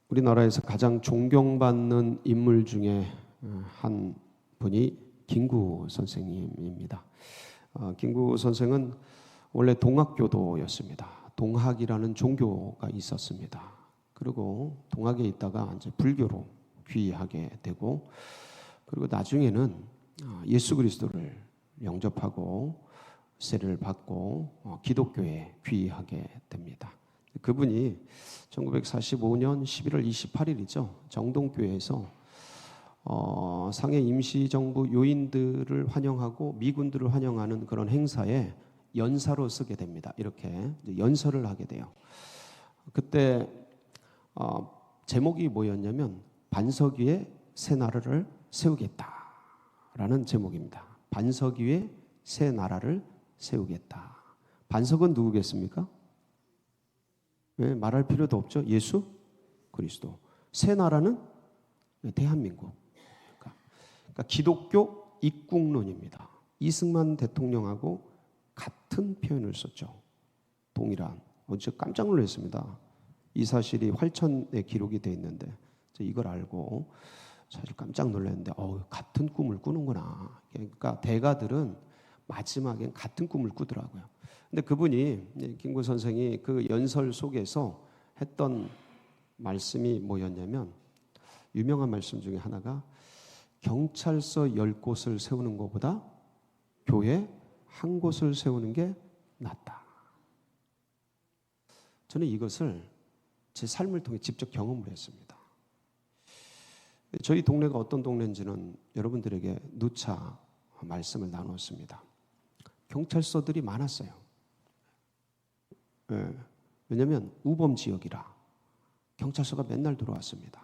우리나라에서 가장 존경받는 인물 중에 한 분이 김구 선생님입니다. 김구 선생은 원래 동학교도였습니다. 동학이라는 종교가 있었습니다. 그리고 동학에 있다가 이제 불교로 귀의하게 되고, 그리고 나중에는 예수 그리스도를 영접하고 세례를 받고 기독교에 귀의하게 됩니다. 그분이 1945년 11월 28일이죠. 정동교회에서 상해 임시정부 요인들을 환영하고 미군들을 환영하는 그런 행사에 연사로 쓰게 됩니다. 이렇게 연설을 하게 돼요. 그때 제목이 뭐였냐면 반석 위에 새 나라를 세우겠다라는 제목입니다. 반석 위에 새 나라를 세우겠다. 반석은 누구겠습니까? 왜 말할 필요도 없죠. 예수 그리스도. 새 나라는 대한민국. 그러니까 기독교 입국론입니다. 이승만 대통령하고 같은 표현을 썼죠. 동일한. 어제 깜짝 놀랐습니다. 이 사실이 활천에 기록이 되어 있는데 이걸 알고 사실 깜짝 놀랐는데 같은 꿈을 꾸는구나. 그러니까 대가들은 마지막엔 같은 꿈을 꾸더라고요. 근데 그분이 김구 선생이 그 연설 속에서 했던 말씀이 뭐였냐면, 유명한 말씀 중에 하나가 경찰서 10곳을 세우는 것보다 교회 한 곳을 세우는 게 낫다. 저는 이것을 제 삶을 통해 직접 경험을 했습니다. 저희 동네가 어떤 동네인지는 여러분들에게 누차 말씀을 나눴습니다. 경찰서들이 많았어요. 왜냐하면 우범 지역이라 경찰서가 맨날 들어왔습니다.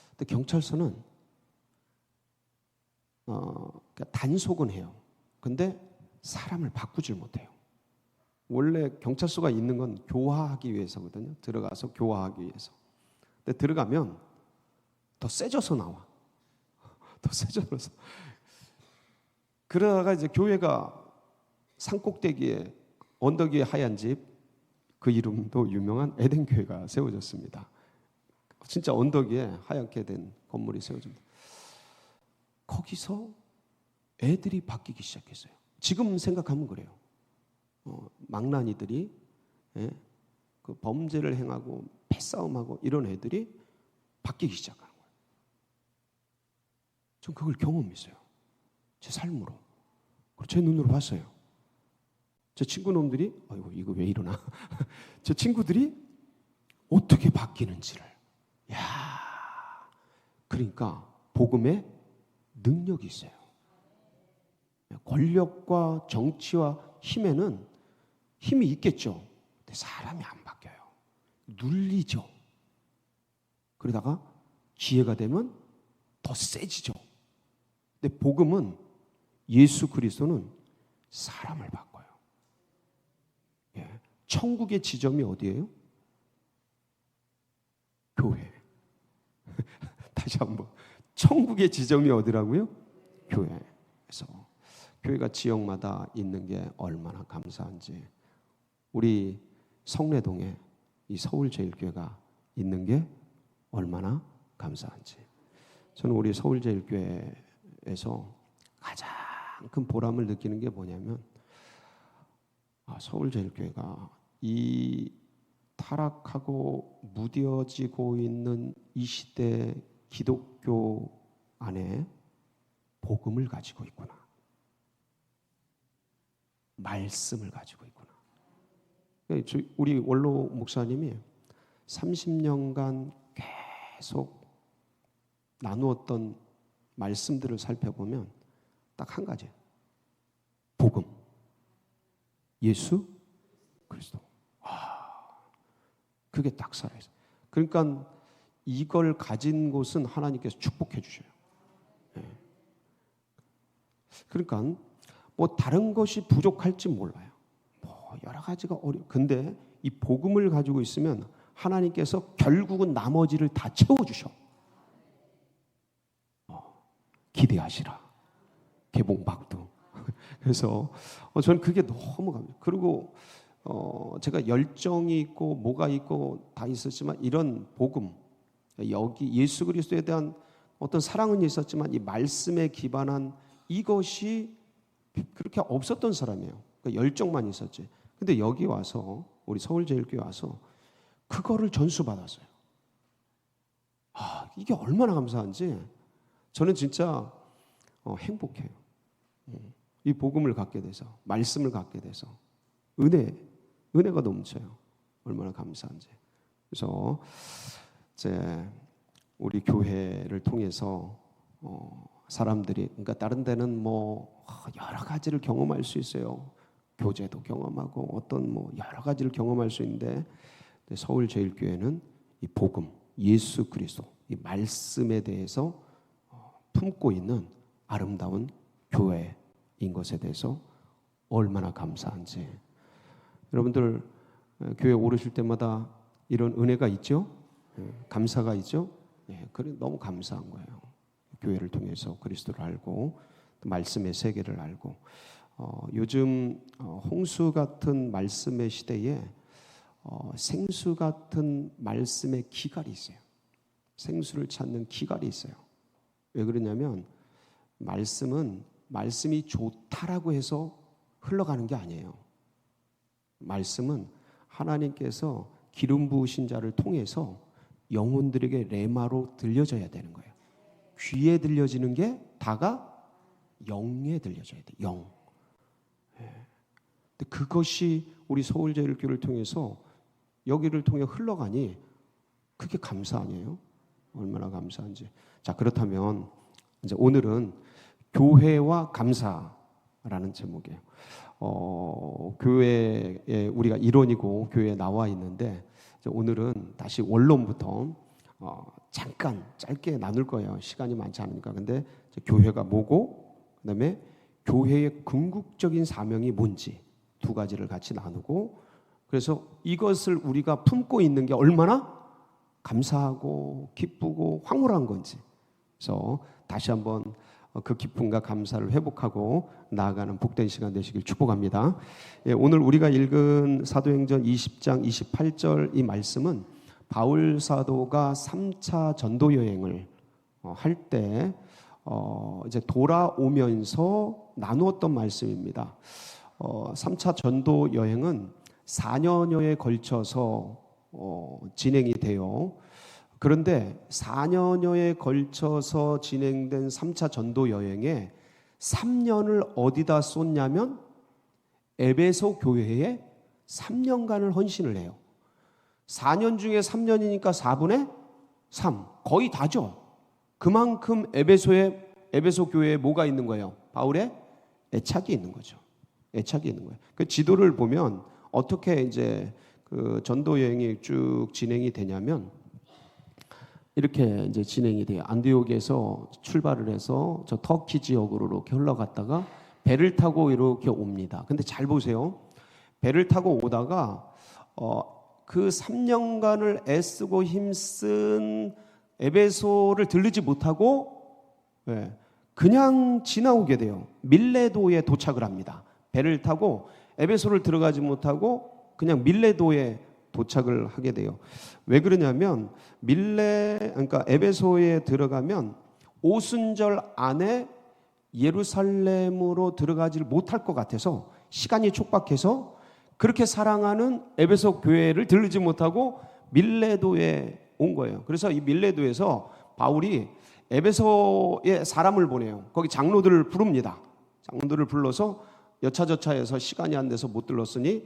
근데 경찰서는 단속은 해요. 근데 사람을 바꾸질 못해요. 원래 경찰서가 있는 건 교화하기 위해서거든요. 들어가서 교화하기 위해서. 근데 들어가면 더 세져서 나와. 더 세져서. 그러다가 이제 교회가 산꼭대기에 언덕 위에 하얀 집, 그 이름도 유명한 에덴교회가 세워졌습니다. 진짜 언덕 위에 하얗게 된 건물이 세워집니다. 거기서 애들이 바뀌기 시작했어요. 지금 생각하면 그래요. 망나니들이 그 범죄를 행하고 패싸움하고 이런 애들이 바뀌기 시작하는 거예요. 전 그걸 경험했어요. 제 삶으로. 그리고 제 눈으로 봤어요. 제 친구 놈들이 이거 왜 이러나? 제 친구들이 어떻게 바뀌는지를. 그러니까 복음에 능력이 있어요. 권력과 정치와 힘에는 힘이 있겠죠. 근데 사람이 안 바뀌어요. 눌리죠. 그러다가 기회가 되면 더 세지죠. 근데 복음은, 예수 그리스도는 사람을 바꿔요. 천국의 지점이 어디예요? 교회. 다시 한번. 천국의 지점이 어디라고요? 교회에서. 교회가 지역마다 있는 게 얼마나 감사한지. 우리 성내동에 이 서울제일교회가 있는 게 얼마나 감사한지. 저는 우리 서울제일교회에서 가장 큰 보람을 느끼는 게 뭐냐면, 서울제일교회가 이 타락하고 무뎌지고 있는 이 시대 기독교 안에 복음을 가지고 있구나. 말씀을 가지고 있구나. 우리 원로 목사님이 30년간 계속 나누었던 말씀들을 살펴보면 딱 한 가지예요. 복음. 예수 그리스도. 그게 딱 살아있어요. 그러니까 이걸 가진 곳은 하나님께서 축복해 주셔요. 그러니까 다른 것이 부족할지 몰라요. 여러 가지가 근데 이 복음을 가지고 있으면 하나님께서 결국은 나머지를 다 채워주셔. 기대하시라. 개봉박두. 그래서 저는 그게 너무 감사해요. 그리고 제가 열정이 있고 뭐가 있고 다 있었지만 이런 복음, 여기 예수 그리스도에 대한 어떤 사랑은 있었지만 이 말씀에 기반한 이것이 그렇게 없었던 사람이에요. 그러니까 열정만 있었지. 근데 여기 와서 우리 서울제일교회 와서 그거를 전수받았어요. 이게 얼마나 감사한지 저는 진짜 행복해요. 이 복음을 갖게 돼서, 말씀을 갖게 돼서 은혜가 넘쳐요. 얼마나 감사한지. 그래서 이제 우리 교회를 통해서 사람들이, 그러니까 다른 데는 뭐 여러 가지를 경험할 수 있어요. 교제도 경험하고 어떤 뭐 여러 가지를 경험할 수 있는데 서울제일교회는 이 복음, 예수 그리스도, 이 말씀에 대해서 품고 있는 아름다운 교회인 것에 대해서 얼마나 감사한지. 여러분들 교회 오르실 때마다 이런 은혜가 있죠? 감사가 있죠? 그래 너무 감사한 거예요. 교회를 통해서 그리스도를 알고 말씀의 세계를 알고 요즘 홍수 같은 말씀의 시대에 생수 같은 말씀의 기갈이 있어요. 생수를 찾는 기갈이 있어요. 왜 그러냐면 말씀이 좋다라고 해서 흘러가는 게 아니에요. 말씀은 하나님께서 기름 부으신 자를 통해서 영혼들에게 레마로 들려져야 되는 거예요. 귀에 들려지는 게 다가 영에 들려져야 돼. 영. 근데 그것이 우리 서울제일교회를 통해서 여기를 통해 흘러가니 그게 감사 아니에요? 얼마나 감사한지. 자, 그렇다면 이제 오늘은 교회와 감사라는 제목이에요. 교회에 우리가 일원이고 교회에 나와 있는데 오늘은 다시 원론부터 잠깐 짧게 나눌 거예요. 시간이 많지 않으니까. 근데 교회가 뭐고, 그다음에 교회의 궁극적인 사명이 뭔지 두 가지를 같이 나누고, 그래서 이것을 우리가 품고 있는 게 얼마나 감사하고 기쁘고 황홀한 건지, 그래서 다시 한번 그 기쁨과 감사를 회복하고 나아가는 복된 시간 되시길 축복합니다. 오늘 우리가 읽은 사도행전 20장 28절 이 말씀은 바울 사도가 3차 전도 여행을 할 때 이제 돌아오면서 나누었던 말씀입니다. 3차 전도 여행은 4년여에 걸쳐서 진행이 돼요. 그런데 4년여에 걸쳐서 진행된 3차 전도 여행에 3년을 어디다 쏟냐면 에베소 교회에 3년간을 헌신을 해요. 4년 중에 3년이니까 4분의 3, 거의 다죠. 그만큼 에베소 교회에 뭐가 있는 거예요? 바울의 애착이 있는 거죠. 애착이 있는 거예요. 그 지도를 보면 어떻게 이제 그 전도 여행이 쭉 진행이 되냐면 이렇게 이제 진행이 돼요. 안디옥에서 출발을 해서 저 터키 지역으로 이렇게 흘러갔다가 배를 타고 이렇게 옵니다. 근데 잘 보세요. 배를 타고 오다가 그 3년간을 애쓰고 힘쓴 에베소를 들르지 못하고 그냥 지나오게 돼요. 밀레도에 도착을 합니다. 배를 타고 에베소를 들어가지 못하고 그냥 밀레도에 도착을 하게 돼요. 왜 그러냐면 그러니까 에베소에 들어가면 오순절 안에 예루살렘으로 들어가지를 못할 것 같아서 시간이 촉박해서 그렇게 사랑하는 에베소 교회를 들르지 못하고 밀레도에 온 거예요. 그래서 이 밀레도에서 바울이 에베소에 사람을 보내요. 거기 장로들을 부릅니다. 장로들을 불러서 여차저차해서 시간이 안 돼서 못 들렀으니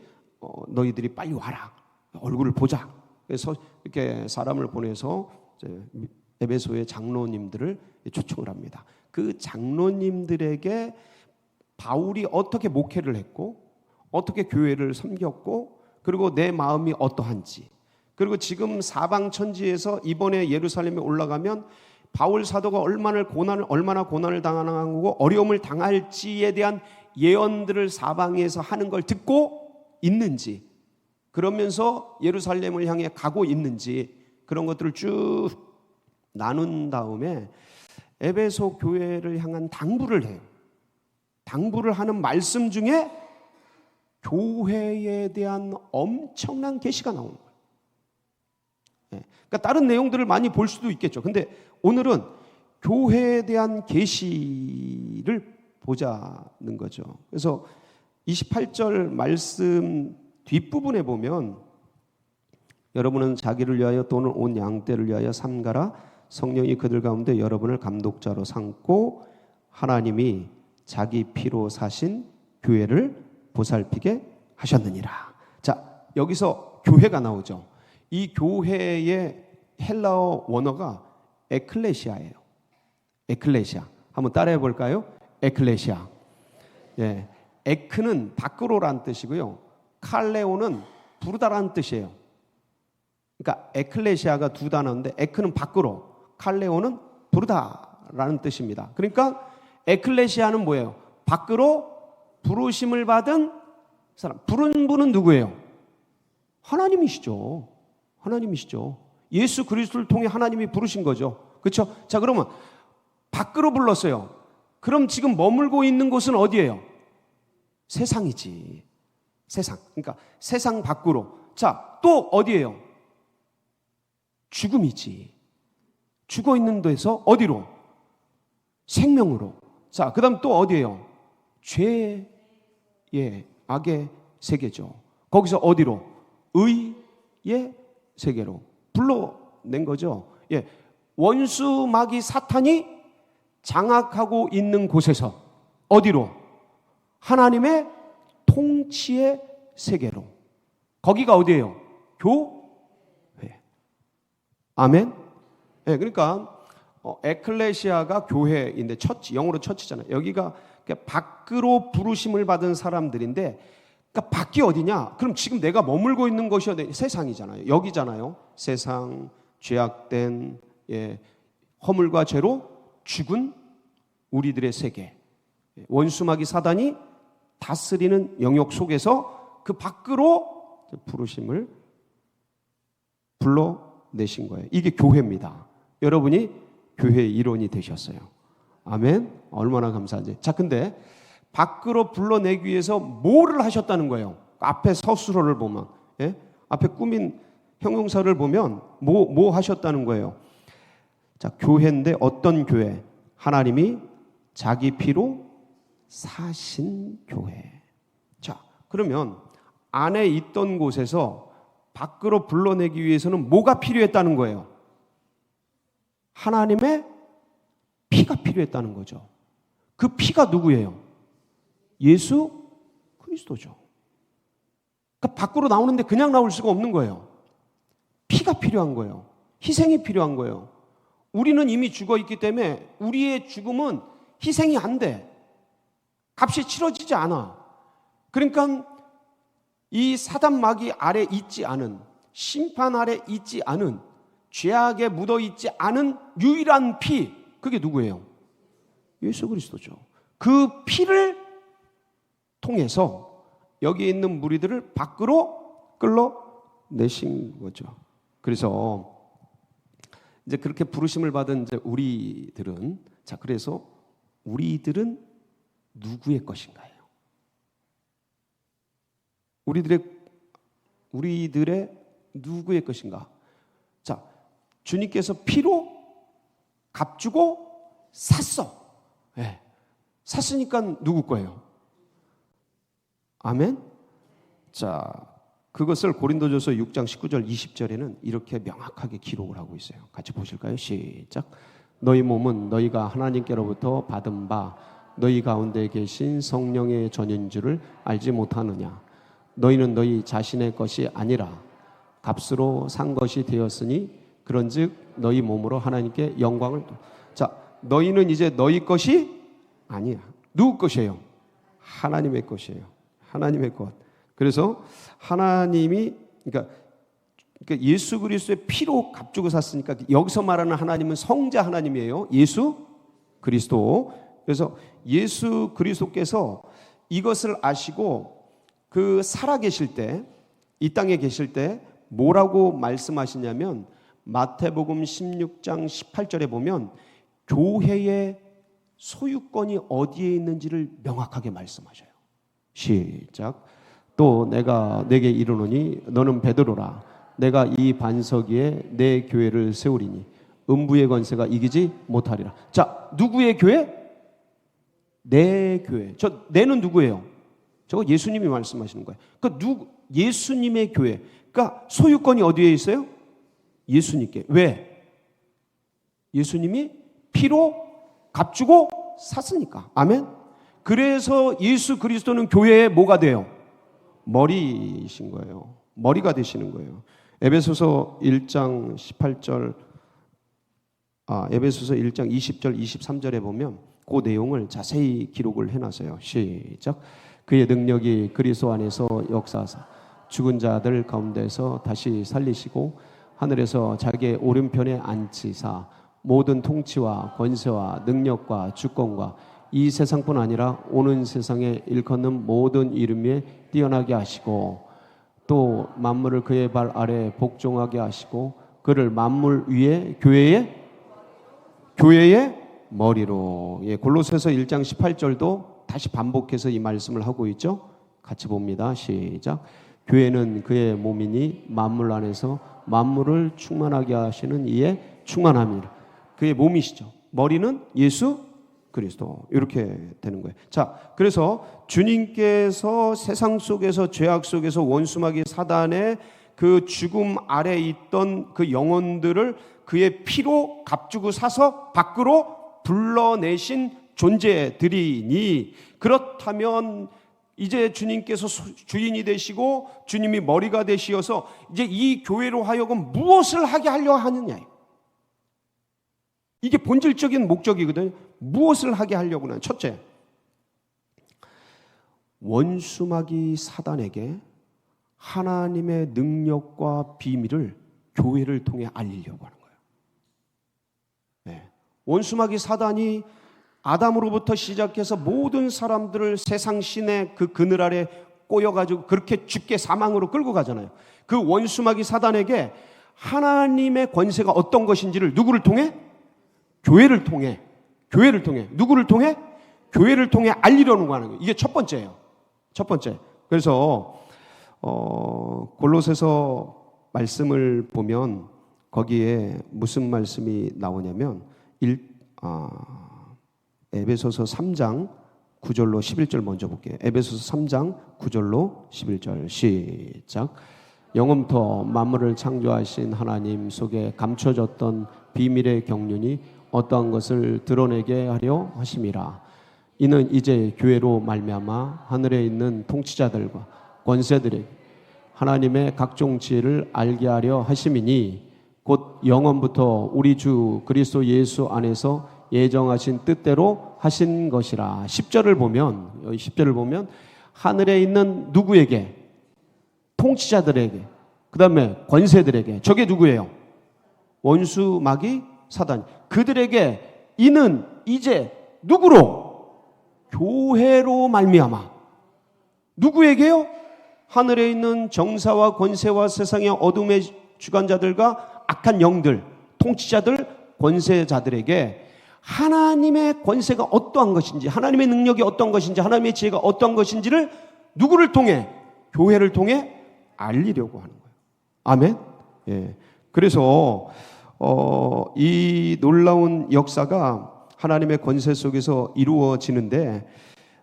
너희들이 빨리 와라. 얼굴을 보자. 그래서 이렇게 사람을 보내서 이제 에베소의 장로님들을 초청을 합니다. 그 장로님들에게 바울이 어떻게 목회를 했고 어떻게 교회를 섬겼고 그리고 내 마음이 어떠한지, 그리고 지금 사방천지에서 이번에 예루살렘에 올라가면 바울 사도가 얼마나 고난을 당하고 어려움을 당할지에 대한 예언들을 사방에서 하는 걸 듣고 있는지, 그러면서 예루살렘을 향해 가고 있는지, 그런 것들을 쭉 나눈 다음에 에베소 교회를 향한 당부를 해요. 당부를 하는 말씀 중에 교회에 대한 엄청난 계시가 나오는 거예요. 그러니까 다른 내용들을 많이 볼 수도 있겠죠. 근데 오늘은 교회에 대한 계시를 보자는 거죠. 그래서 28절 말씀 뒷부분에 보면 여러분은 자기를 위하여 또는 온 양떼를 위하여 삼가라. 성령이 그들 가운데 여러분을 감독자로 삼고 하나님이 자기 피로 사신 교회를 보살피게 하셨느니라. 자, 여기서 교회가 나오죠. 이 교회의 헬라어 원어가 에클레시아예요. 에클레시아. 한번 따라해 볼까요? 에클레시아. 예. 에크는 밖으로란 뜻이고요. 칼레오는 부르다라는 뜻이에요. 그러니까 에클레시아가 두 단어인데 에크는 밖으로, 칼레오는 부르다라는 뜻입니다. 그러니까 에클레시아는 뭐예요? 밖으로 부르심을 받은 사람. 부른 분은 누구예요? 하나님이시죠. 하나님이시죠. 예수 그리스도를 통해 하나님이 부르신 거죠. 그렇죠? 자, 그러면 밖으로 불렀어요. 그럼 지금 머물고 있는 곳은 어디예요? 세상이지. 세상. 그러니까 세상 밖으로. 자, 또 어디예요? 죽음이지. 죽어 있는 데서 어디로? 생명으로. 자, 그 다음 또 어디예요? 죄의, 악의 세계죠. 거기서 어디로? 의의 세계로 불러낸 거죠. 예, 원수 마귀 사탄이 장악하고 있는 곳에서 어디로? 하나님의 통치의 세계로. 거기가 어디예요? 교회. 아멘. 예, 그러니까 에클레시아가 교회인데 처치, 영어로 처치잖아요. 여기가 밖으로 부르심을 받은 사람들인데, 그러니까 밖이 어디냐? 그럼 지금 내가 머물고 있는 것이 세상이잖아요. 여기잖아요. 세상, 죄악된, 허물과 죄로 죽은 우리들의 세계. 원수마귀 사단이 다스리는 영역 속에서 그 밖으로 부르심을 불러내신 거예요. 이게 교회입니다. 여러분이 교회의 일원이 되셨어요. 아멘. 얼마나 감사한지. 자, 근데 밖으로 불러내기 위해서 뭐를 하셨다는 거예요? 앞에 서술어를 보면, 앞에 꾸민 형용사를 보면 뭐 하셨다는 거예요? 자, 교회인데 어떤 교회? 하나님이 자기 피로 사신 교회. 자, 그러면 안에 있던 곳에서 밖으로 불러내기 위해서는 뭐가 필요했다는 거예요? 하나님의 피가 필요했다는 거죠. 그 피가 누구예요? 예수 그리스도죠. 그러니까 밖으로 나오는데 그냥 나올 수가 없는 거예요. 피가 필요한 거예요. 희생이 필요한 거예요. 우리는 이미 죽어 있기 때문에 우리의 죽음은 희생이 안 돼. 값이 치러지지 않아. 그러니까 이 사단 마귀 아래 있지 않은, 심판 아래 있지 않은, 죄악에 묻어 있지 않은 유일한 피, 그게 누구예요? 예수 그리스도죠. 그 피를 통해서 여기 있는 무리들을 밖으로 끌어내신 거죠. 그래서 이제 그렇게 부르심을 받은 이제 우리들은, 자, 그래서 우리들은 누구의 것인가요? 우리들의 누구의 것인가? 자, 주님께서 피로 값주고 샀어. 네. 샀으니까 누구 거예요? 아멘? 자, 그것을 고린도전서 6장 19절 20절에는 이렇게 명확하게 기록을 하고 있어요. 같이 보실까요? 시작. 너희 몸은 너희가 하나님께로부터 받은 바 너희 가운데 계신 성령의 전인 줄을 알지 못하느냐? 너희는 너희 자신의 것이 아니라 값으로 산 것이 되었으니 그런즉 너희 몸으로 하나님께 영광을. 자, 너희는 이제 너희 것이 아니야. 누구 것이에요? 하나님의 것이에요. 하나님의 것. 그래서 하나님이, 그러니까 예수 그리스도의 피로 값주고 샀으니까 여기서 말하는 하나님은 성자 하나님이에요. 예수 그리스도. 그래서 예수 그리스도께서 이것을 아시고 그 살아계실 때, 이 땅에 계실 때 뭐라고 말씀하시냐면 마태복음 16장 18절에 보면 교회의 소유권이 어디에 있는지를 명확하게 말씀하셔요. 시작. 또 내가 내게 이르노니 너는 베드로라. 내가 이 반석 위에 내 교회를 세우리니 음부의 권세가 이기지 못하리라. 자, 누구의 교회? 내 교회. 저 내는 누구예요? 저거 예수님이 말씀하시는 거예요. 그러니까 예수님의 교회. 그러니까 소유권이 어디에 있어요? 예수님께. 왜? 예수님이 피로 값주고 샀으니까. 아멘. 그래서 예수 그리스도는 교회의 뭐가 돼요? 머리이신 거예요. 머리가 되시는 거예요. 에베소서 1장 18절, 에베소서 1장 20절 23절에 보면 그 내용을 자세히 기록을 해놨어요. 시작. 그의 능력이 그리스도 안에서 역사하사 죽은 자들 가운데서 다시 살리시고 하늘에서 자기의 오른편에 앉히사 모든 통치와 권세와 능력과 주권과 이 세상뿐 아니라 오는 세상에 일컫는 모든 이름 위에 뛰어나게 하시고 또 만물을 그의 발 아래 복종하게 하시고 그를 만물 위에 교회의 머리로. 예, 골로새서 1장 18절도 다시 반복해서 이 말씀을 하고 있죠. 같이 봅니다. 시작. 교회는 그의 몸이니 만물 안에서 만물을 충만하게 하시는 이의 충만함이라. 그의 몸이시죠. 머리는 예수 그리스도. 이렇게 되는 거예요. 자, 그래서 주님께서 세상 속에서 죄악 속에서 원수마귀 사단의 그 죽음 아래 있던 그 영혼들을 그의 피로 값주고 사서 밖으로 불러내신 존재들이니, 그렇다면 이제 주님께서 주인이 되시고 주님이 머리가 되시어서 이제 이 교회로 하여금 무엇을 하게 하려 하느냐. 이게 본질적인 목적이거든요. 무엇을 하게 하려고 하는. 첫째, 원수마귀 사단에게 하나님의 능력과 비밀을 교회를 통해 알리려고 하는 거예요. 네. 원수마귀 사단이 아담으로부터 시작해서 모든 사람들을 세상 신의 그 그늘 아래 꼬여가지고 그렇게 죽게 사망으로 끌고 가잖아요. 그 원수마귀 사단에게 하나님의 권세가 어떤 것인지를 누구를 통해? 교회를 통해 누구를 통해? 교회를 통해 알리려는 거예요. 이게 첫 번째예요. 첫 번째. 그래서 골로새서 말씀을 보면 거기에 무슨 말씀이 나오냐면 에베소서 3장 9절로 11절 먼저 볼게요. 에베소서 3장 9절로 11절 시작. 영음부터 만물을 창조하신 하나님 속에 감춰졌던 비밀의 경륜이 어떠한 것을 드러내게 하려 하심이라. 이는 이제 교회로 말미암아 하늘에 있는 통치자들과 권세들에게 하나님의 각종 지혜를 알게 하려 하심이니 곧 영원부터 우리 주 그리스도 예수 안에서 예정하신 뜻대로 하신 것이라. 10절을 보면 하늘에 있는 누구에게? 통치자들에게, 그 다음에 권세들에게. 저게 누구예요? 원수 마귀 사단. 그들에게 이는 이제 누구로? 교회로 말미암아. 누구에게요? 하늘에 있는 정사와 권세와 세상의 어둠의 주관자들과 악한 영들, 통치자들, 권세자들에게 하나님의 권세가 어떠한 것인지, 하나님의 능력이 어떤 것인지, 하나님의 지혜가 어떤 것인지를 누구를 통해? 교회를 통해 알리려고 하는 거예요. 아멘. 예. 그래서 이 놀라운 역사가 하나님의 권세 속에서 이루어지는데,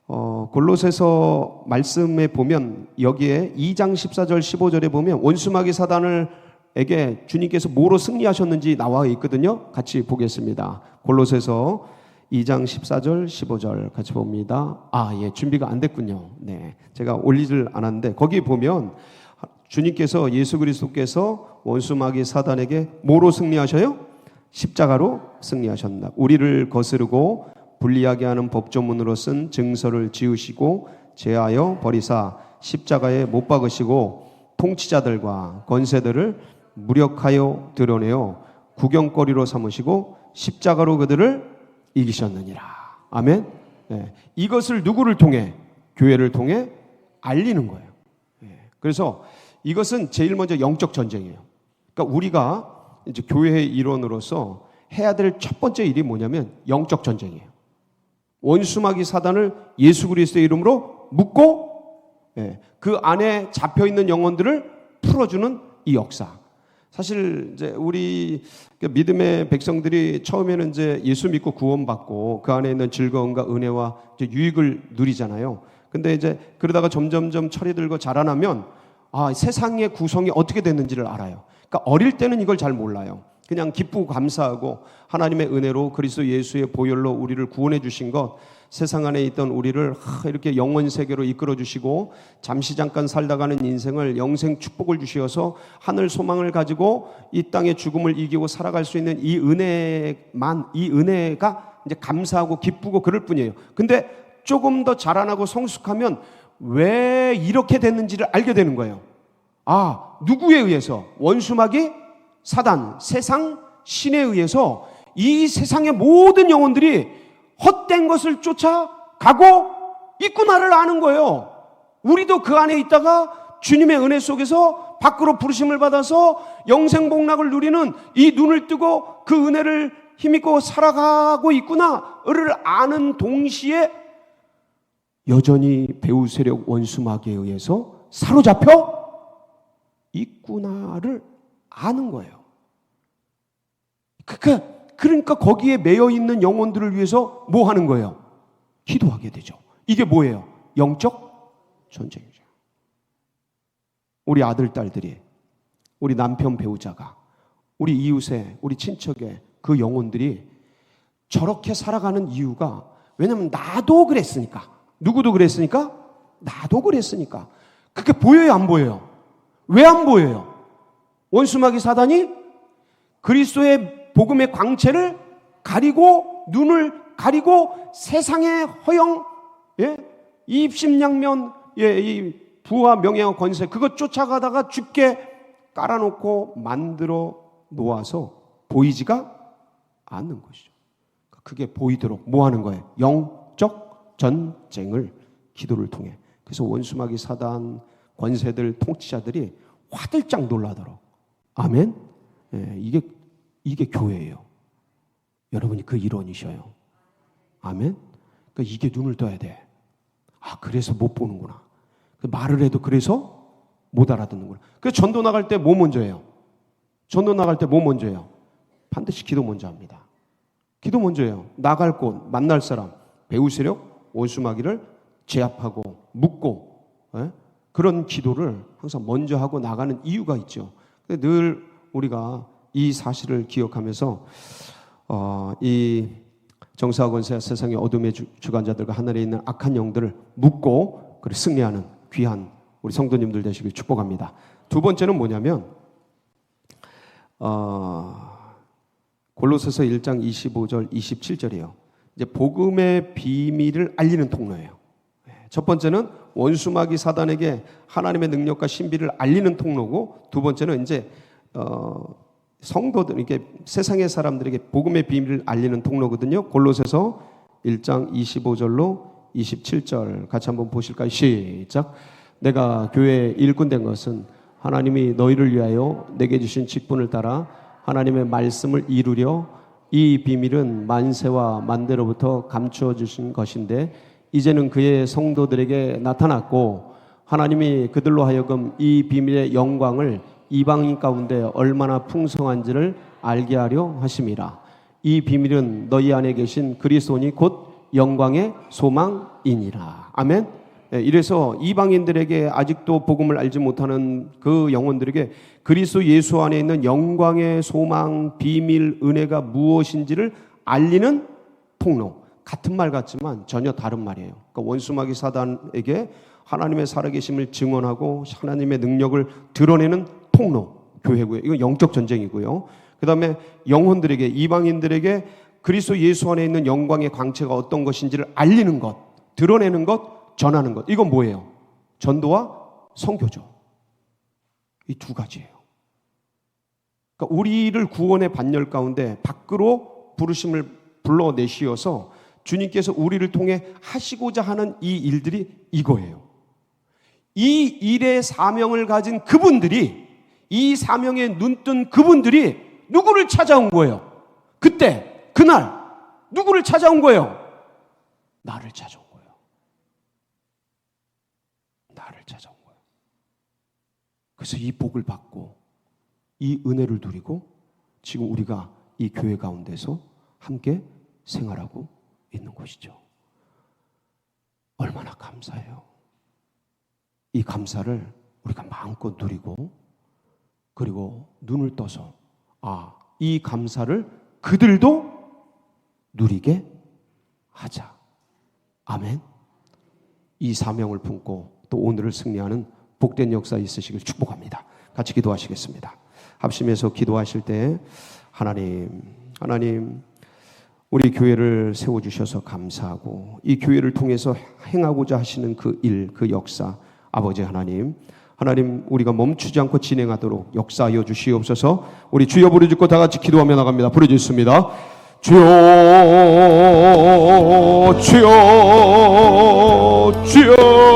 골로새서 말씀에 보면 여기에 2장 14절 15절에 보면 원수마귀 사단에게 주님께서 뭐로 승리하셨는지 나와 있거든요. 같이 보겠습니다. 골로새서 2장 14절 15절 같이 봅니다. 예, 준비가 안 됐군요. 네, 제가 올리질 않았는데 거기 보면 주님께서, 예수 그리스도께서 원수마귀 사단에게 뭐로 승리하셔요? 십자가로 승리하셨나. 우리를 거스르고 불리하게 하는 법조문으로 쓴 증서를 지우시고 제하여 버리사 십자가에 못 박으시고 통치자들과 권세들을 무력하여 드러내어 구경거리로 삼으시고 십자가로 그들을 이기셨느니라. 아멘. 네. 이것을 누구를 통해? 교회를 통해 알리는 거예요. 네. 그래서 이것은 제일 먼저 영적 전쟁이에요. 그러니까 우리가 이제 교회의 일원으로서 해야 될 첫 번째 일이 뭐냐면 영적 전쟁이에요. 원수마귀 사단을 예수 그리스도의 이름으로 묶고 그 안에 잡혀있는 영혼들을 풀어주는 이 역사. 사실 이제 우리 믿음의 백성들이 처음에는 이제 예수 믿고 구원받고 그 안에 있는 즐거움과 은혜와 이제 유익을 누리잖아요. 근데 이제 그러다가 점점점 철이 들고 자라나면 세상의 구성이 어떻게 됐는지를 알아요. 그러니까 어릴 때는 이걸 잘 몰라요. 그냥 기쁘고 감사하고 하나님의 은혜로 그리스도 예수의 보혈로 우리를 구원해 주신 것, 세상 안에 있던 우리를 이렇게 영원 세계로 이끌어 주시고 잠시 잠깐 살다가는 인생을 영생 축복을 주시어서 하늘 소망을 가지고 이 땅의 죽음을 이기고 살아갈 수 있는 이 은혜가 이제 감사하고 기쁘고 그럴 뿐이에요. 근데 조금 더 자라나고 성숙하면 왜 이렇게 됐는지를 알게 되는 거예요. 누구에 의해서? 원수마귀, 사단, 세상, 신에 의해서 이 세상의 모든 영혼들이 헛된 것을 쫓아가고 있구나를 아는 거예요. 우리도 그 안에 있다가 주님의 은혜 속에서 밖으로 부르심을 받아서 영생복락을 누리는 이 눈을 뜨고 그 은혜를 힘입고 살아가고 있구나를 아는 동시에 여전히 배후 세력 원수마귀에 의해서 사로잡혀 있구나를 아는 거예요. 그러니까 거기에 매여 있는 영혼들을 위해서 뭐 하는 거예요? 기도하게 되죠. 이게 뭐예요? 영적 전쟁이죠. 우리 아들, 딸들이, 우리 남편, 배우자가, 우리 이웃에, 우리 친척에 그 영혼들이 저렇게 살아가는 이유가, 왜냐면 나도 그랬으니까. 누구도 그랬으니까? 나도 그랬으니까. 그게 보여요, 안 보여요? 왜 안 보여요? 원수마귀 사단이 그리스도의 복음의 광채를 가리고, 눈을 가리고 세상의 허영, 이 입심양면, 이 부와 명예와 권세, 그것 쫓아가다가 죽게 깔아놓고 만들어 놓아서 보이지가 않는 것이죠. 그게 보이도록 뭐 하는 거예요? 영적 전쟁을 기도를 통해. 그래서 원수마귀 사단, 권세들, 통치자들이 화들짝 놀라도록. 아멘? 이게 교회예요. 여러분이 그 일원이셔요. 아멘? 그러니까 이게 눈을 떠야 돼. 그래서 못 보는구나. 말을 해도 그래서 못 알아듣는구나. 그래서 전도 나갈 때 뭐 먼저 해요? 전도 나갈 때 뭐 먼저 해요? 반드시 기도 먼저 합니다. 기도 먼저 해요. 나갈 곳, 만날 사람, 배후 세력, 원수마귀를 제압하고 묶고, 그런 기도를 항상 먼저 하고 나가는 이유가 있죠. 늘 우리가 이 사실을 기억하면서 이 정사와 권세와 세상의 어둠의 주관자들과 하늘에 있는 악한 영들을 묶고 그리고 승리하는 귀한 우리 성도님들 되시길 축복합니다. 두 번째는 뭐냐면 골로새서 1장 25절 27절이에요. 이제 복음의 비밀을 알리는 통로예요. 첫 번째는 원수마귀 사단에게 하나님의 능력과 신비를 알리는 통로고, 두 번째는 이제 성도들에게, 세상의 사람들에게 복음의 비밀을 알리는 통로거든요. 골로새서 1장 25절로 27절 같이 한번 보실까요? 시작. 내가 교회의 일꾼 된 것은 하나님이 너희를 위하여 내게 주신 직분을 따라 하나님의 말씀을 이루려 이 비밀은 만세와 만대로부터 감추어 주신 것인데 이제는 그의 성도들에게 나타났고 하나님이 그들로 하여금 이 비밀의 영광을 이방인 가운데 얼마나 풍성한지를 알게 하려 하심이라. 이 비밀은 너희 안에 계신 그리스도니 곧 영광의 소망이니라. 아멘. 이래서 이방인들에게 아직도 복음을 알지 못하는 그 영혼들에게 그리스도 예수 안에 있는 영광의 소망, 비밀, 은혜가 무엇인지를 알리는 통로. 같은 말 같지만 전혀 다른 말이에요. 그러니까 원수마귀 사단에게 하나님의 살아계심을 증언하고 하나님의 능력을 드러내는 통로, 교회고요. 이건 영적 전쟁이고요. 그 다음에 영혼들에게, 이방인들에게 그리스도 예수 안에 있는 영광의 광채가 어떤 것인지를 알리는 것, 드러내는 것, 전하는 것. 이건 뭐예요? 전도와 선교죠. 이 두 가지예요. 그러니까 우리를 구원의 반열 가운데 밖으로 부르심을 불러내시어서 주님께서 우리를 통해 하시고자 하는 이 일들이 이거예요. 이 일의 사명을 가진 그분들이, 이 사명에 눈뜬 그분들이 누구를 찾아온 거예요? 그때, 그날 누구를 찾아온 거예요? 나를 찾아온 거예요. 나를 찾아온 거예요. 그래서 이 복을 받고 이 은혜를 누리고 지금 우리가 이 교회 가운데서 함께 생활하고 있는 것이죠. 얼마나 감사해요. 이 감사를 우리가 마음껏 누리고 그리고 눈을 떠서 이 감사를 그들도 누리게 하자. 아멘. 이 사명을 품고 또 오늘을 승리하는 복된 역사 있으시길 축복합니다. 같이 기도하시겠습니다. 합심해서 기도하실 때 하나님 우리 교회를 세워주셔서 감사하고 이 교회를 통해서 행하고자 하시는 그 일, 그 역사 아버지 하나님 우리가 멈추지 않고 진행하도록 역사하여 주시옵소서. 우리 주여 부르짖고 다 같이 기도하며 나갑니다. 부르짖습니다. 주여 주여 주여